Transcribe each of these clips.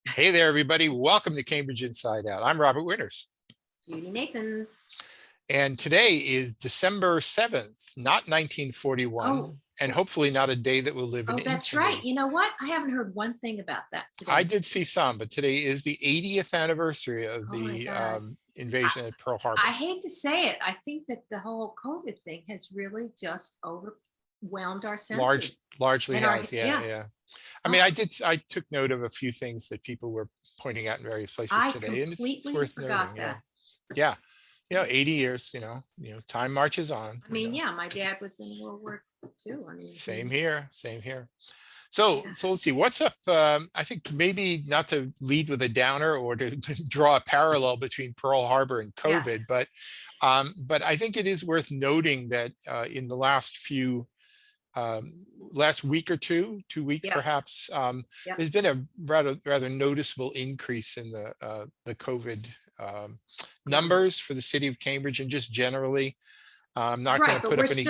Hey there, everybody. Welcome to Cambridge Inside Out. I'm Robert Winters. Judy Nathans. And today is December 7th, not 1941, Oh, and hopefully not a day that will live in that's infamy. right. You know what? I haven't heard one thing about that today. I did see some, but today is the 80th anniversary of Oh my the God. invasion at Pearl Harbor. I hate to say it. I think that the whole COVID thing has really just overwhelmed our senses. Largely And our, has, yeah. I mean, I took note of a few things that people were pointing out in various places I today, and it's completely worth forgot noting. that. Yeah. 80 years, time marches on. I mean, yeah, my dad was in World War II. I mean, Same here. So let's see what's up. I think maybe not to lead with a downer or to draw a parallel between Pearl Harbor and COVID, but I think it is worth noting that in the last week or 2 weeks perhaps, there's been a rather noticeable increase in the COVID numbers for the city of Cambridge and just generally. I'm not going to put up any.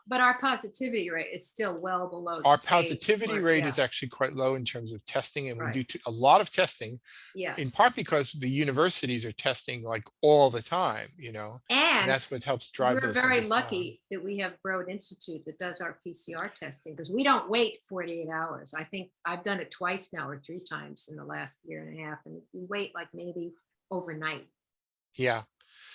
But our positivity rate is still well below. Our positivity rate is actually quite low in terms of testing, and we do a lot of testing. In part because the universities are testing like all the time, and that's what helps drive those. We're very lucky that we have Broad Institute that does our PCR testing, because we don't wait 48 hours. I think I've done it twice now or 3 times in the last year and a half, and we wait like maybe overnight. Yeah.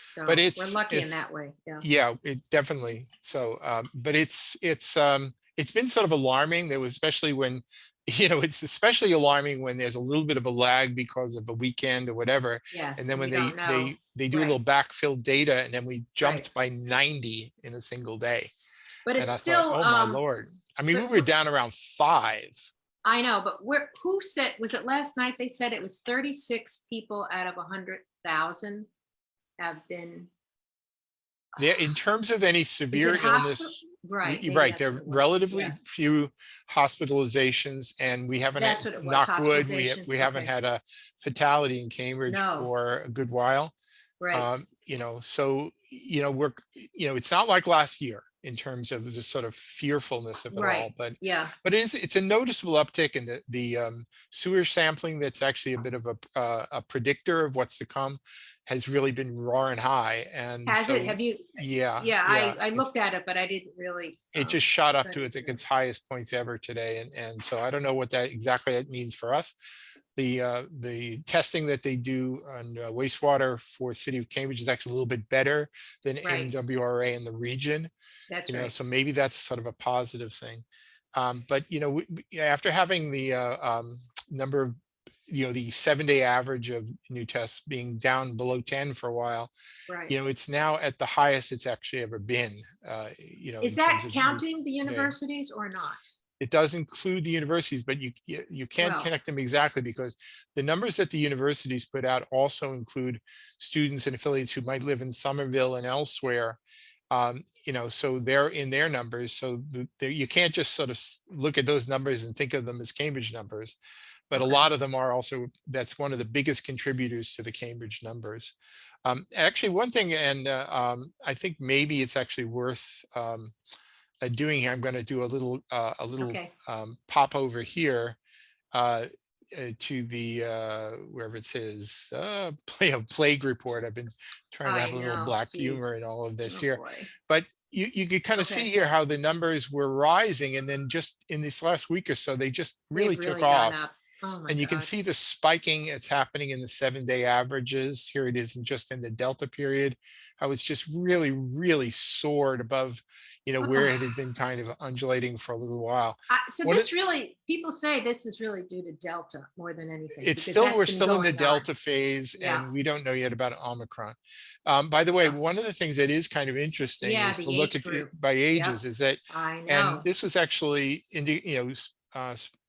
So but we're lucky in that way. It definitely. So but it's been sort of alarming. There was especially when it's especially alarming when there's a little bit of a lag because of a weekend or whatever. And then when they do a little backfill data, and then we jumped by 90 in a single day. But it's still, oh my Lord. I mean, we were down around 5. I know, but who said, was it last night? They said it was 36 people out of 100,000 have been there in terms of any severe illness. Right. There are relatively few hospitalizations, and we haven't had, knock wood, we haven't had a fatality in Cambridge for a good while. Right. So we're it's not like last year in terms of the sort of fearfulness of it all, but it's a noticeable uptick in the sewer sampling. That's actually a bit of a predictor of what's to come, has really been roaring high. And has it? Have you? I looked at it, but I didn't really. It just shot up to its highest points ever today, and so I don't know what that exactly means for us. The testing that they do on wastewater for the city of Cambridge is actually a little bit better than MWRA in the region. That's right. So maybe that's sort of a positive thing. But after having the number of the 7-day average of new tests being down below 10 for a while, it's now at the highest it's actually ever been. Is that counting the universities or not? It does include the universities, but you can't connect them exactly, because the numbers that the universities put out also include students and affiliates who might live in Somerville and elsewhere. So they're in their numbers. So you can't just sort of look at those numbers and think of them as Cambridge numbers, but a lot of them are also, that's one of the biggest contributors to the Cambridge numbers. Actually, one thing, and I think maybe it's actually worth doing here. I'm going to do a little pop over here to the wherever it says plague report. I've been trying to have a little black humor in all of this here, but you could kind of see here how the numbers were rising, and then just in this last week or so they just really took off. And you can see the spiking that's happening in the 7-day averages. Here it is, just in the Delta period, how it's just really, really soared above, where it had been kind of undulating for a little while. So people say this is really due to Delta more than anything. We're still in the Delta phase, and we don't know yet about Omicron. By the way, one of the things that is kind of interesting is to look at it by ages. Is that, and this was actually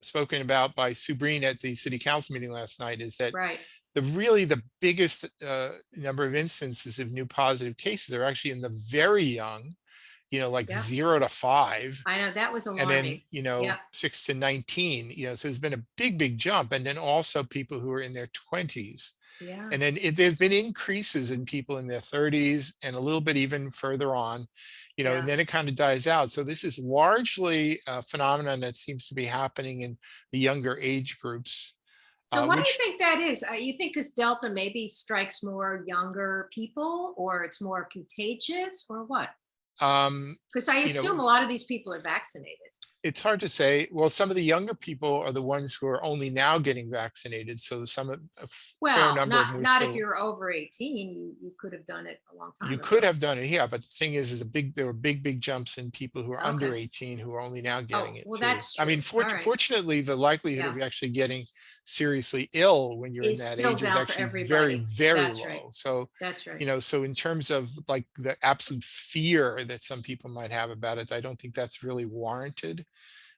spoken about by Sue Breen at the city council meeting last night, is that the biggest number of instances of new positive cases are actually in the very young, 0 to 5. I know, that was alarming. And then 6 to 19. So there's been a big jump, and then also people who are in their 20s. And then there's been increases in people in their 30s and a little bit even further on, and then it kind of dies out. So this is largely a phenomenon that seems to be happening in the younger age groups. So what do you which think that is? You think because Delta maybe strikes more younger people, or it's more contagious, or what? um, Because I you know, assume a lot of these people are vaccinated. it's hard to say. Well, some of the younger people are the ones who are only now getting vaccinated. So a fair Well, number of them are not if still. you're over 18. You could have done it a long You time could ago. have done it, yeah, but the thing is there were big jumps in people who are under Okay. 18 who are only now getting Oh, it well, too. that's I mean, true. All right. fortunately, the likelihood Yeah. of actually getting seriously ill when you're in Is that still age is down for actually very, everybody. very That's right. low. So, That's right. so in terms of like the absolute fear that some people might have about it, I don't think that's really warranted.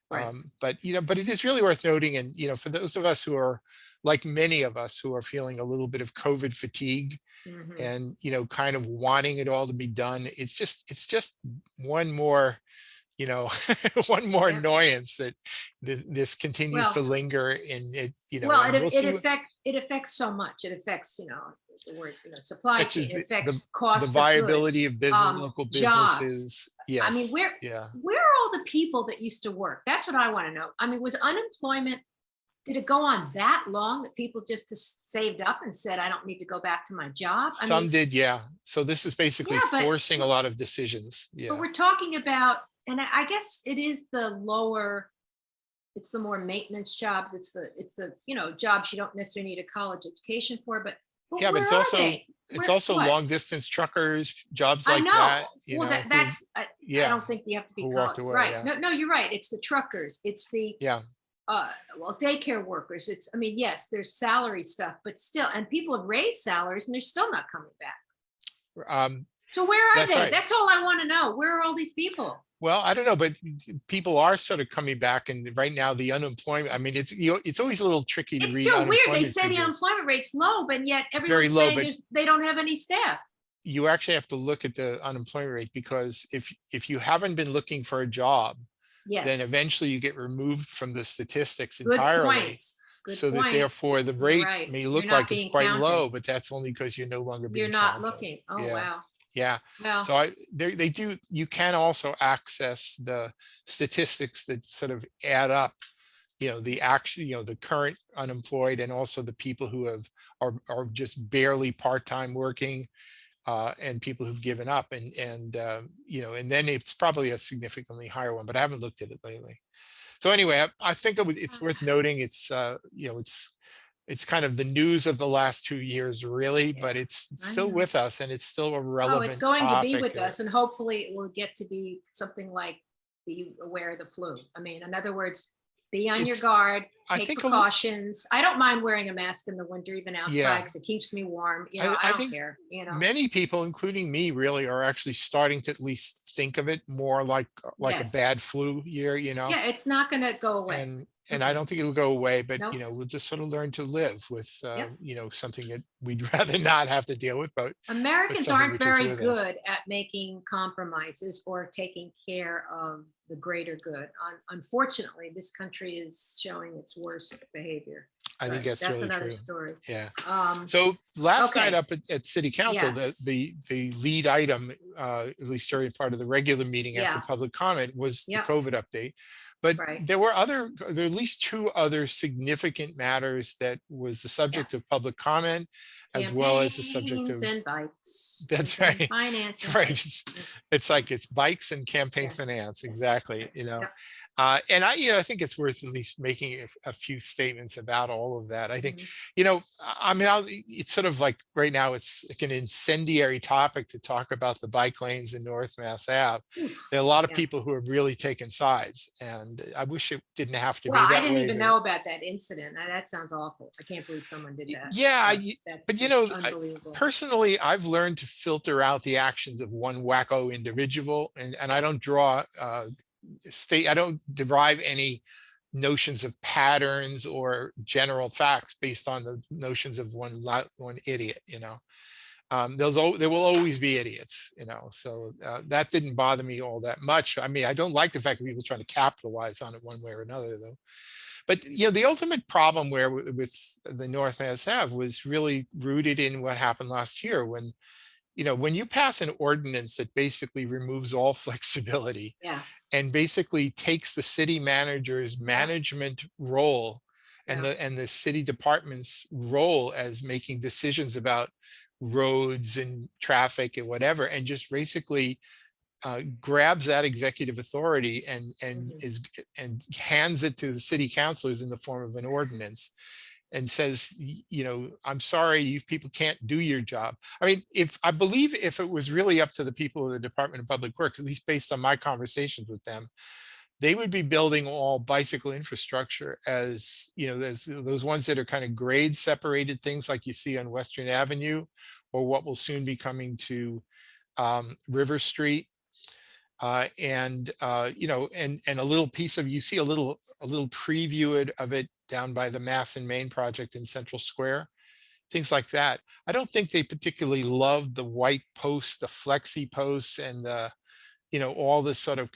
Right. But it is really worth noting, and for those of us who are like many of us who are feeling a little bit of COVID fatigue, Hmm. and kind of wanting it all to be done, it's just one more, one more Yeah. annoyance that this continues to Well, linger in it, well, and we'll see what. it affects so much. It affects, the word, supply It's chain. just It the affects the cost of viability goods, of business, local jobs. businesses. I mean, Yes, yeah. where are all the people that used to work? That's what I want to know. I mean, was unemployment, did it go on that long that people just saved up and said, I don't need to go back to my job? I Some mean, did, yeah. So this is basically yeah, but forcing a lot of decisions. but Yeah. we're talking about, and I guess it is the lower, it's the more maintenance jobs. It's the jobs you don't necessarily need a college education for. But Yeah, but where it's are also they? it's Where also what? long distance truckers, jobs I like know. that, Well, who, that's I yeah, don't think you have to be who walked college. away. Right. Yeah. No, no, you're right. It's the truckers. It's the Yeah. well, daycare workers. It's, I mean, yes, there's salary stuff, but still, and people have raised salaries and they're still not coming back. Um, So where are that's they? right. That's all I want to know. Where are all these people? Well, I don't know, but people are sort of coming back, and right now the unemployment. I mean, it's always a little tricky to It's read so weird. They unemployment say the figures. unemployment rate's low, but yet It's very everyone's low, saying but they don't have any staff. you actually have to look at the unemployment rate, because if you haven't been looking for a job, then Yes. eventually you get removed from the statistics Good entirely. point. Good So that point. therefore the You're rate right. may You're look not like it's being quite counted. low, but that's only because you're no longer You're being not counted. looking. Oh, Yeah. wow. Yeah. Well, So they do, you can also access the statistics that sort of add up, the actual, the current unemployed, and also the people who are just barely part-time working, and people who've given up, and then it's probably a significantly higher one, but I haven't looked at it lately. So anyway, I think it's worth noting. It's kind of the news of the last 2 years, really, yeah, but it's I still know. with us, and it's still a Oh, it's relevant going to be topic. with us, and hopefully it will get to be something like be aware of the flu. I mean, in other words, be on your It's, guard, I take think, precautions. I don't mind wearing a mask in the winter, even outside, yeah, because it keeps me warm. I I don't think care. many people, including me, really are actually starting to at least think of it more like a Yes. bad flu year, Yeah, it's not going to go away. and I Mm-mm. don't think it'll go away, but Nope. we'll just sort of learn to live with Yep. something that we'd rather not have to deal with, but Americans something aren't which is very with us. good at making compromises or taking care of the greater good. Unfortunately, this country is showing its worst behavior, I think but that's that's really another true. story. Yeah. Um, So last night okay. up at City Council, the Yes. the the lead item, at least during part of the regular meeting after Yeah. public comment, was the Yep. COVID update. But Right. there were at least two other significant matters that was the Yeah. subject of public comment, as well as the subject Campaigns of. and bikes, That's campaign right. finance and Right. bikes. It's like it's bikes and campaign Yeah. finance. Yeah. Exactly. Yep. And I think it's worth at least making a few statements about all of that. I think, Mhm. I mean, it's sort of like right now it's like an incendiary topic to talk about the bike lanes in North Mass Ave. Oof. There are a lot of Yeah. people who have really taken sides, and I wish it didn't have to Well, be I that didn't way, even but know about that incident. That sounds awful. I can't believe someone did that. yeah, That's but just unbelievable. personally, I've learned to filter out the actions of one wacko individual, and I don't I don't derive any notions of patterns or general facts based on the notions of one idiot. There will always be idiots. So that didn't bother me all that much. I mean, I don't like the fact that people trying to capitalize on it one way or another, though. But the ultimate problem with the North Mass Ave was really rooted in what happened last year, when you pass an ordinance that basically removes all flexibility Yeah. and basically takes the city manager's Yep. management role and Yeah. the city department's role as making decisions about roads and traffic and whatever, and just basically grabs that executive authority Mhm. and hands it to the city councilors in the form of an ordinance, and says, I'm sorry, you people can't do your job. I mean, I believe if it was really up to the people of the Department of Public Works, at least based on my conversations with them, they would be building all bicycle infrastructure as, as those ones that are kind of grade separated, things like you see on Western Avenue, or what will soon be coming to River Street. And a little piece of, you see a little preview of it down by the Mass and Main project in Central Square, things like that. I don't think they particularly love the white posts, the flexi posts, and all this sort of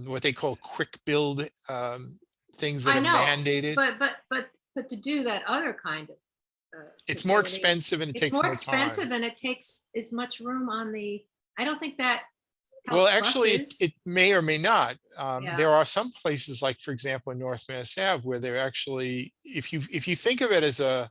what they call quick build things that I are know, mandated. but to do that other kind of It's more facility, expensive and it it's takes more more time. expensive and it takes as much room on the, I don't think that Well, helps actually, buses. it may or may not. Yeah. There are some places, like for example in North Mass Ave, where they're actually, if you think of it as a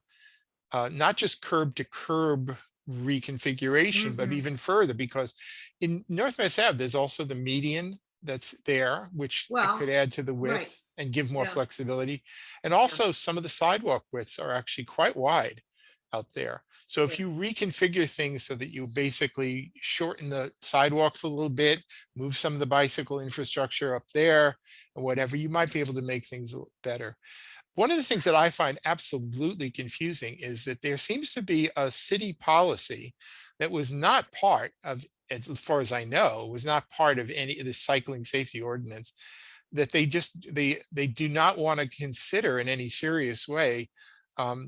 not just curb to curb reconfiguration, but Mhm. even further, because in North Mass Ave, there's also the median that's there, which it could Well, add to the right. width and give more Yeah. flexibility. And Yeah. also some of the sidewalk widths are actually quite wide out there. So Yeah. if you reconfigure things so that you basically shorten the sidewalks a little bit, move some of the bicycle infrastructure up there and whatever, you might be able to make things a little better. One of the things that I find absolutely confusing is that there seems to be a city policy that was not part of, as far as I know, was not part of any of the cycling safety ordinance, that they do not want to consider in any serious way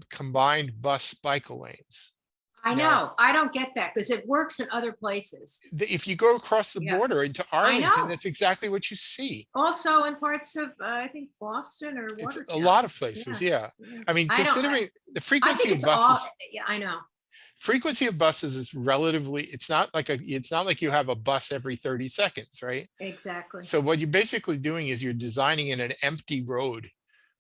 combined bus cycle lanes. I Now, know. I don't get that because it works in other places. if you go across the Yeah. border into I Arlington, know. that's exactly what you see. Also in parts of, I think Boston or It's a Watertown. lot of places, Yeah. yeah. Yeah. I mean, I don't, considering the I frequency think of it's all, buses, yeah, I know. is relatively, it's not like you have a bus every 30 seconds, right? Exactly. So what you're basically doing is you're designing in an empty road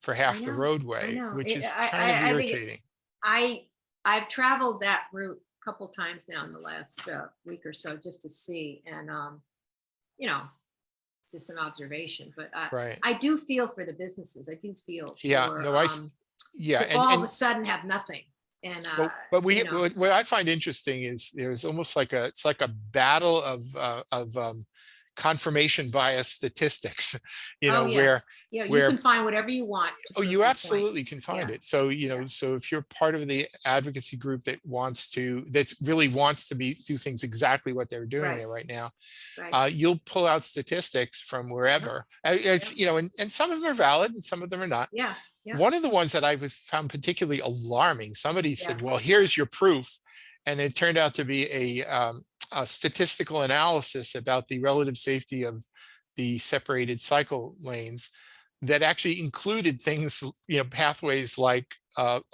for I half the know. I roadway, know. which is kind of I think irritating. I've traveled that route a couple times now in the last week or so just to see, and you know, it's just an observation. But Right. I do feel for the businesses. I do feel Yeah, for no, yeah. to all of a And sudden have nothing, and but you know, what I find interesting is there's almost like it's like a battle of confirmation bias statistics, oh yeah, where yeah, you where can find whatever you want to oh, prove you your point. absolutely can find Yeah, it. So, yeah, so if you're part of the advocacy group that really wants to do things exactly what they're doing right, there right now, right. you'll pull out statistics from Yep, wherever, yep, and some of them are valid and some of them are not. yeah, yeah, One of the ones that I found particularly alarming, somebody yeah. said, well, here's your proof. And it turned out to be a statistical analysis about the relative safety of the separated cycle lanes that actually included things, pathways like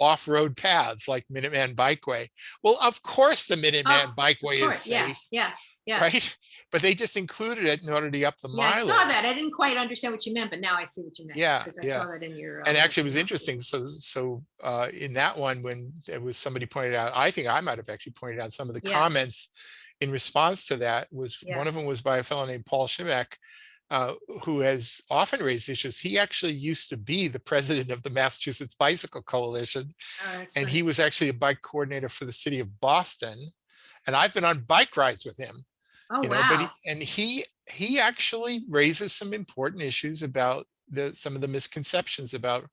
off-road paths like Minuteman Bikeway. Well, of course the Oh, Minuteman of Bikeway is course, yeah, safe, yeah, yeah. right? But they just included it in order to up the Yeah, I saw that. I mileage. didn't quite understand what you meant, but now I see what you meant Yeah, because I yeah. saw that in your And little actually it was interesting. synopsis. So in that one, when there was somebody pointed out, I think I might have actually pointed out some of the Yeah, comments in response to that, was yeah. one of them was by a fellow named Paul Shimek, who has often raised issues. He actually used to be the president of the Massachusetts Bicycle Coalition, Oh, that's and funny. he was actually a bike coordinator for the city of Boston. And I've been on bike rides with him, Oh, but wow. he actually raises some important issues about some of the misconceptions about,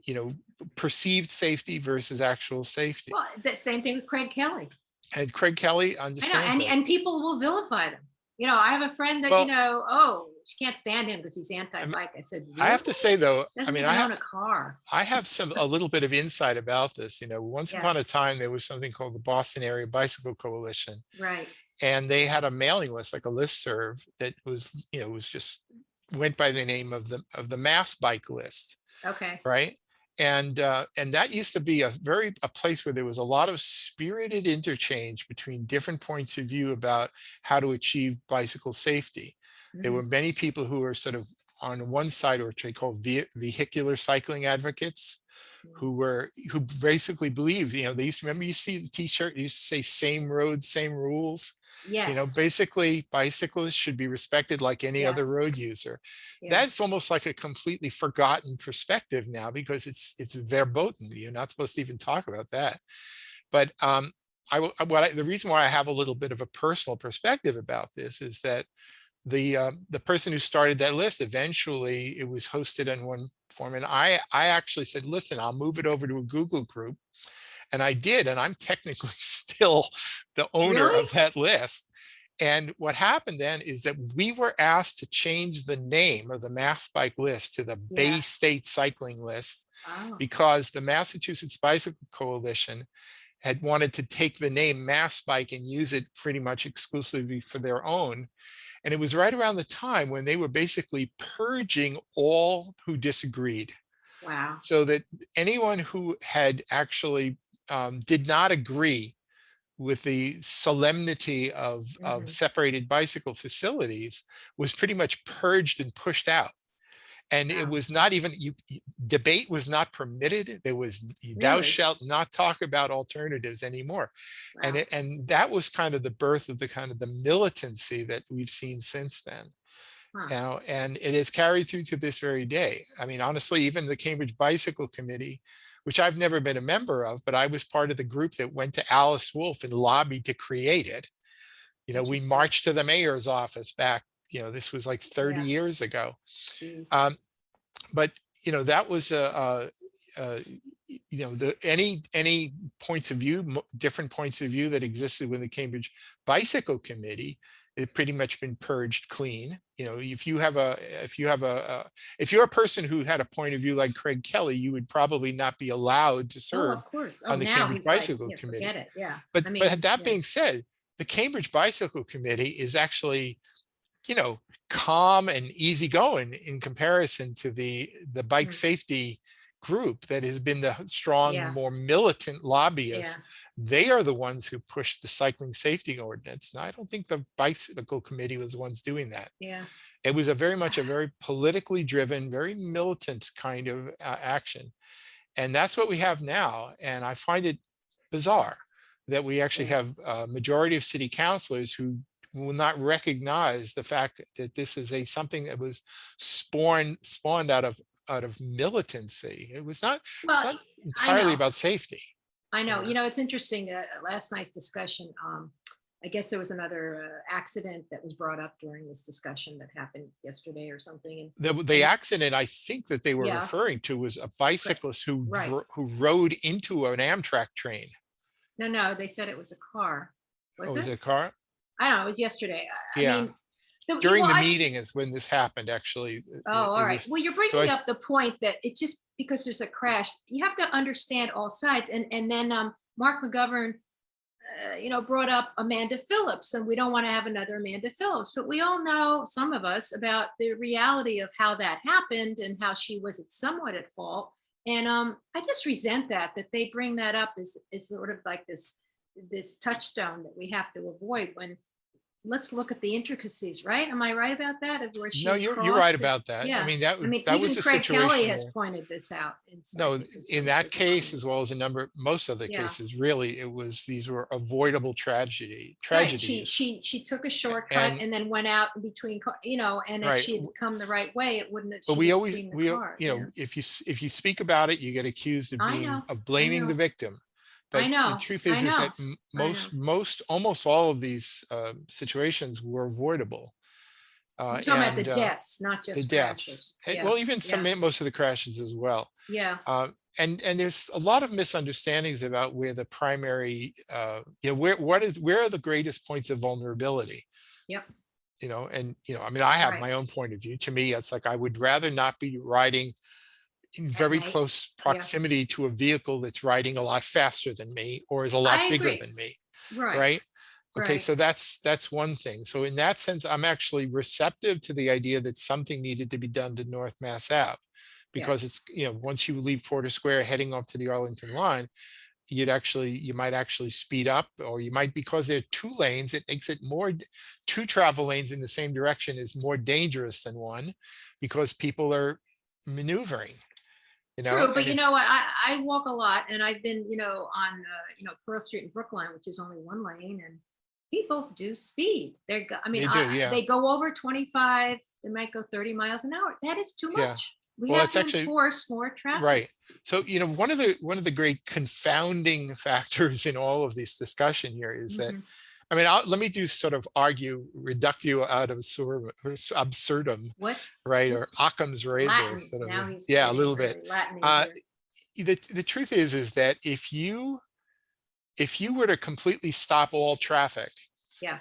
you know, perceived safety versus actual safety. Well, the same thing with Craig Kelly. And Craig Kelly I know, understands that. and people will vilify them. You know, I have a friend that, Well, oh, she can't stand him because he's I, mean, anti-bike. I said, I really? have to say though, Doesn't even own a car. I have a little bit of insight about this. Once Yeah, upon a time, there was something called the Boston Area Bicycle Coalition, right. and they had a mailing list, like a listserv that was, was just went by the name of the Mass Bike List, Okay. right? And that used to be a place where there was a lot of spirited interchange between different points of view about how to achieve bicycle safety. There Mhm. were many people who were sort of on one side, which they call vehicular cycling advocates, who basically believed, they used to, remember, you see the t-shirt, it used to say same road, same rules. Yes. Basically bicyclists should be respected like any Yeah. other road user. Yeah. That's almost like a completely forgotten perspective now, because it's verboten. You're not supposed to even talk about that. But the reason why I have a little bit of a personal perspective about this is that the person who started that list, eventually it was hosted in one form, and I actually said, listen, I'll move it over to a Google group, and I did, and I'm technically still the owner Really? of that list. And what happened then is that we were asked to change the name of the mass bike list to the Bay Yeah. State Cycling List, Oh, because the Massachusetts Bicycle Coalition had wanted to take the name Mass Bike and use it pretty much exclusively for their own. And it was right around the time when they were basically purging all who disagreed, wow. so that anyone who had actually did not agree with the solemnity of Hmm. separated bicycle facilities was pretty much purged and pushed out. And it Wow. was not even, debate was not permitted. There was, thou Really? shalt not talk about alternatives anymore. Wow. And that was kind of the birth of the kind of the militancy that we've seen since then. Huh. Now, and it is carried through to this very day. I mean, honestly, even the Cambridge Bicycle Committee, which I've never been a member of, but I was part of the group that went to Alice Wolf and lobbied to create it. We Interesting. marched to the mayor's office back, this was like 30 Yeah. years ago. Jeez. Um, but that was any points of view, different points of view that existed with the Cambridge Bicycle Committee, it pretty much been purged clean. If you're a person who had a point of view like Craig Kelly, you would probably not be allowed to Oh, serve of course. Oh, on the now Cambridge he's like, Bicycle yeah, Committee. forget it. Yeah. But I mean, that yeah. being said, the Cambridge Bicycle Committee is actually, calm and easygoing in comparison to the bike Mm. safety group that has been the strong, Yeah. more militant Yeah. lobbyists. They are the ones who pushed the cycling safety ordinance. Now, I don't think the bicycle committee was the ones doing that. Yeah. It was a very politically driven, very militant kind of action. And that's what we have now. And I find it bizarre that we actually Yeah. have a majority of city councilors who will not recognize the fact that this is something that was spawned out of militancy. It's Well, not I entirely know. about safety. I know. Yeah. It's interesting. Last night's discussion, I guess there was another accident that was brought up during this discussion that happened yesterday or something. The And accident I think that they were yeah, referring to was a bicyclist who right. who rode into an Amtrak train. No, they said it was a car. Oh, Was was it? it a car? I don't know. It was yesterday. I Yeah. mean, During well, the meeting is when this happened, actually. oh, all It right. was, Well, you're so bringing up the point that it just because there's a crash, you have to understand all sides. And then Mark McGovern, brought up Amanda Phillips, and we don't want to have another Amanda Phillips, but we all know, some of us, about the reality of how that happened and how she was somewhat at fault. And I just resent that they bring that up as sort of like this touchstone that we have to avoid when let's look at the intricacies, right? Am I right about that? Of where no, she you're right crossed? about that. I Yeah. mean, I mean, that was even a Craig Kelly situation has where, pointed this out I no, think in in some of that his case, as comments. well as most other Yeah. cases, really, these were avoidable Right. She tragedies. she took a shortcut And and then went out in between, and if right. she had come the right way, it wouldn't have, But she would have seen the car. Yeah. if you speak about it, you get accused of I know. I blaming the know. victim. I But the know. truth I is that know. I know. almost all of these situations were avoidable. You're talking about the And deaths, not the just deaths, crashes. Yeah. well, even Yeah. most of the crashes as well. Yeah. And there's a lot of misunderstandings about where the primary, where are the greatest points of vulnerability? Yep. I mean, I have Right. my own point of view. To me, it's like I would rather not be riding in At very night. close Yeah. proximity to a vehicle that's riding a lot faster than me or is a lot I bigger agree. than me, Right. right? Okay, Right. so that's one thing. So in that sense, I'm actually receptive to the idea that something needed to be done to North Mass Ave, because Yes. it's, once you leave Porter Square heading up to the Arlington line, you might actually speed up, or you might, because there are two lanes, it makes it more, two travel lanes in the same direction is more dangerous than one, because people are maneuvering. you know? True, but And you if, know what? I walk a lot, and I've been, on, Pearl Street and Brookline, which is only one lane, and people do speed. I mean, they do, yeah, they go over 25, they might go 30 miles an hour. That is too yeah. much. We Well, have it's to actually enforce more traffic. right. So, one of the great confounding factors in all of this discussion here is that, Mhm. I mean, let me do sort of reductio ad absurdum, What? right? Or Occam's razor, Latin. sort of, Now he's yeah, a getting little bit. really Latin Uh, here. the truth is that if you were to completely stop all traffic Yeah.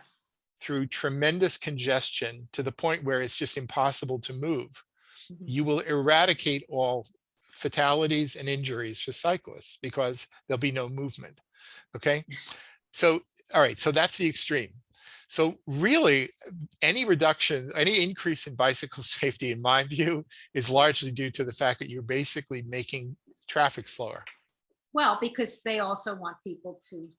through tremendous congestion to the point where it's just impossible to move, Mhm. you will eradicate all fatalities and injuries for cyclists because there'll be no movement. Okay. So, all right. So that's the extreme. So really, any reduction, any increase in bicycle safety, in my view, is largely due to the fact that you're basically making traffic slower. Well, because they also want people to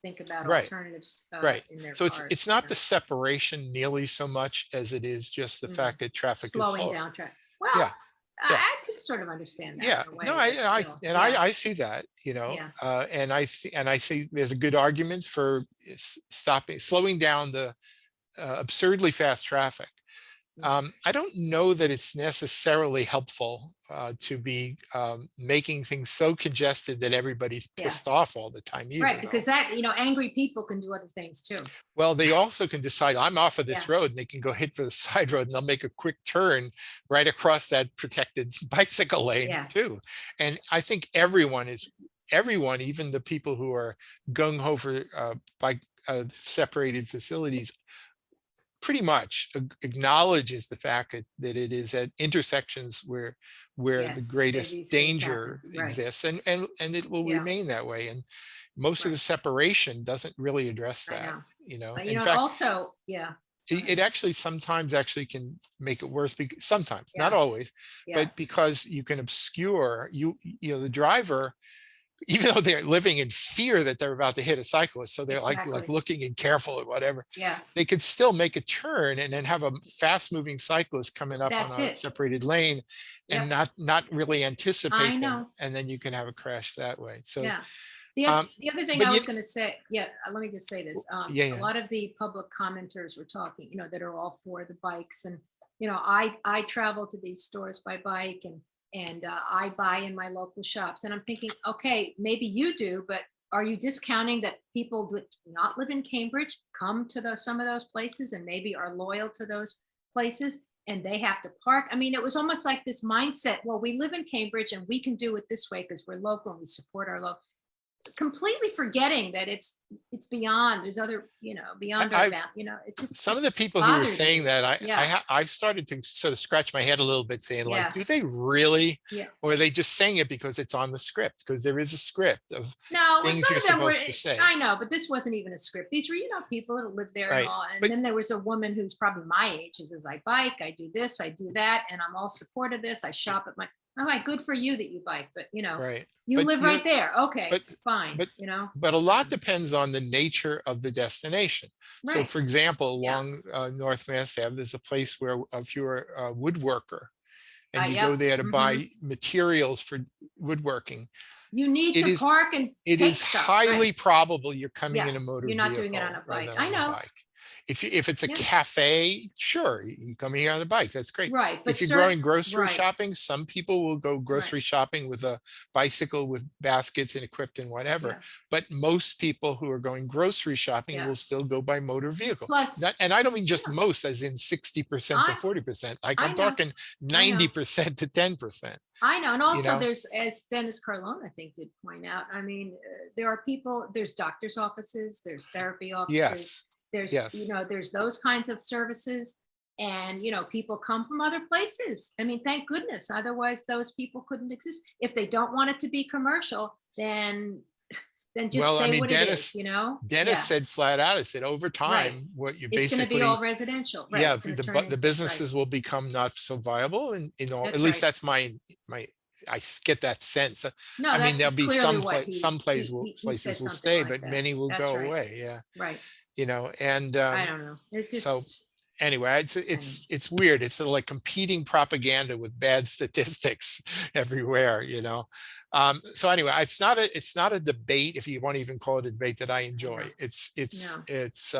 think about Right. alternatives Right. in their So it's cars. it's not the separation nearly so much as it is just the Mhm. fact that traffic is Slowing slower. down traffic. Well, Yeah. Yeah. I can sort of understand that Yeah, in a no, way, but still, yeah, I see that, yeah, and I see there's a good arguments for slowing down the absurdly fast traffic. mm, I don't know that it's necessarily helpful to be making things so congested that everybody's yeah. pissed off all the time Right, either, because though. that, angry people can do other things too. Well, they also can decide I'm off of Yeah, this road and they can go hit for the side road and they'll make a quick turn right across that protected bicycle lane yeah, too. And I think everyone, even the people who are gung ho for bike separated facilities, pretty much acknowledges the fact that it is at intersections where the yes, that greatest these things happen. danger Right, exists, and it will yeah, remain that way. And most of the right. separation doesn't really address I that, know. you know. But In and fact, also, yeah, go ahead. it actually sometimes actually can make it worse, because sometimes, not Yeah, always, yeah, but because you can obscure the driver, even though they're living in fear that they're about to hit a cyclist, so they're like exactly. looking and careful or whatever, Yeah, they could still make a turn and then have a fast moving cyclist coming up on that's a it. separated lane and Yep, not really I anticipate them, know. and then you can have a crash that way. So Yeah. The, um the other thing but I you was going to say, yeah, let me just say this. yeah, A yeah, lot of the public commenters were talking, that are all for the bikes, and I travel to these stores by bike, and I buy in my local shops, and I'm thinking, okay, maybe you do, but are you discounting that people do not live in Cambridge come to some of those places and maybe are loyal to those places? And they have to park. I mean, it was almost like this mindset. Well, we live in Cambridge and we can do it this way because we're local and we support our local, completely forgetting that it's beyond, there's other, beyond our I bound, some it of the people who were bothered saying me. that, Yeah, I started to sort of scratch my head a little bit, saying like, yeah, do they really, yeah. or are they just saying it because it's on the script, because there is a script of No, well, things some you're of them were, supposed to say, I know, but this wasn't even a script. These were, people that live there and right? all. And But then there was a woman who's probably my age, who says, I bike, I do this, I do that, and I'm all support of this. I shop at my, I'm like, good for you that you bike, but right, you but live right there. Okay, but fine, but but a lot Um, depends on the nature of the destination. So right. for example, Yeah. along North Mass Ave, there's a place where if you're a woodworker and you Yep. go there to Hmm. buy materials for woodworking, You need it to is park and it take is stuff. Right. highly probable you're coming Yeah. in a motor You're not doing it on vehicle a rather bike. than I on a know. bike. If it's a Yeah. cafe, sure, you come here on a bike, that's great. Right. But If you're going certain, grocery right. shopping, some people will go Right. grocery shopping with a bicycle with baskets and equipped and whatever. Yeah. But most people who are going grocery shopping Yeah. will still go by motor vehicle. Plus, And I don't mean just yeah, most, as in 60% to I 40%. Like I I'm know. talking I know. 90% to 10%. I know. And You also know, there's, as Dennis Carlone, I think, did point out, I mean, there are people, there's doctor's offices, there's therapy offices, yes, there's, yes. there's those kinds of services. And, people come from other places. I mean, thank goodness. Otherwise, those people couldn't exist. If they don't want it to be commercial, then just Well, I say mean, what it is, Dennis Yeah, said flat out, I said over right. time, what you It's going to be all basically, residential. Right. yeah, It's going to turn the into, right. businesses will become not so viable, and at That's least right. that's my get that sense. No, I mean, that's there'll be clearly what he, some he said places will something stay, like but that. many will That's go right. away. Yeah, Right. and I don't know. It's so just, anyway, it's weird. It's sort of like competing propaganda with bad statistics everywhere, you know. So anyway, it's not a debate, if you want to even call it a debate, that I enjoy. No, It's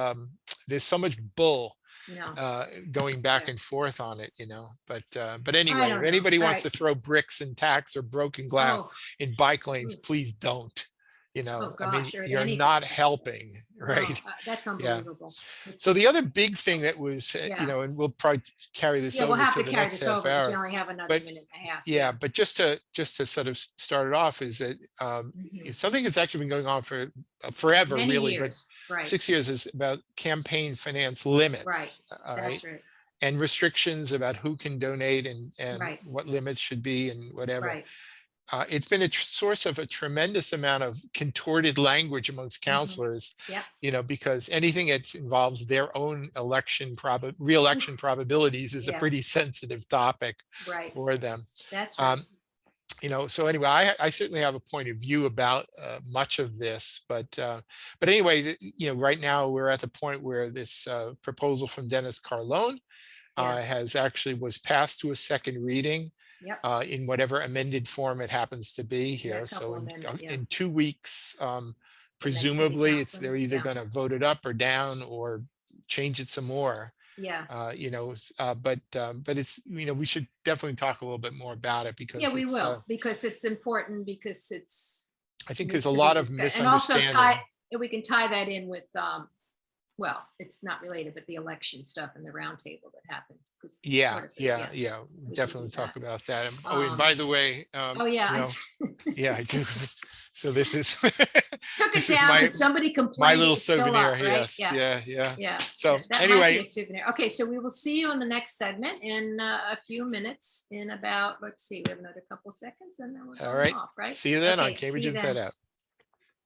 there's so much bull no, going back yeah. and forth on it, you know. But I anyway, if don't know. anybody All wants right. to throw bricks and tacks or broken glass Oh, in bike lanes, ooh, please don't. You oh know, I mean, gosh, or at you're anything. not helping, No, right? that's Yeah. unbelievable. It's So just, the other big thing that was, you yeah, know, and we'll probably carry this yeah, we'll over have to to the carry next this half over because we hour, only have another but minute and a half. yeah, Yeah. but just to sort of start it off is that Mhm. something that's actually been going on for forever, Many really, but years. Right, 6 years, is about campaign finance right. limits, all right, That's right. and restrictions about who can donate and Right, what limits should be and whatever. right. It's been a source of a tremendous amount of contorted language amongst Mhm. counselors, Yep. you know, because anything that involves their own re-election Oof. probabilities is a Yeah, pretty sensitive topic right. for them. That's right. Um, you know, so anyway, I certainly have a point of view about much of this, but anyway, you know, right now we're at the point where this proposal from Dennis Carlone Yeah. was passed to a second reading Yep. in whatever amended form it happens to be Yeah, a here. So couple amendment, yeah. in 2 weeks, The next city presumably council, they're either yeah, going to vote it up or down or change it some more. yeah. You know, but it's, you know, we should definitely talk a little bit more about it Yeah, because we will, because it's important, because it's I think there's a needs to be lot of discussed. And also misunderstanding. and we can tie that in with, well, it's not related, but the election stuff and the roundtable that happened. 'Cause Yeah, sort of, yeah, yeah, yeah. we can do Definitely that. talk about that. Oh, and Um, by the way, oh you yeah, know, yeah, I do. So this is took it this is down because somebody my complained it little was still souvenir. up, right? Yes, Yeah, yeah, yeah. yeah. So That might be anyway, a souvenir. Okay, so we will see you in the next segment in a few minutes in about, let's see, we have another couple seconds and then we're all going right. off, right? See you then on Okay, see Cambridge you Inside then. Out.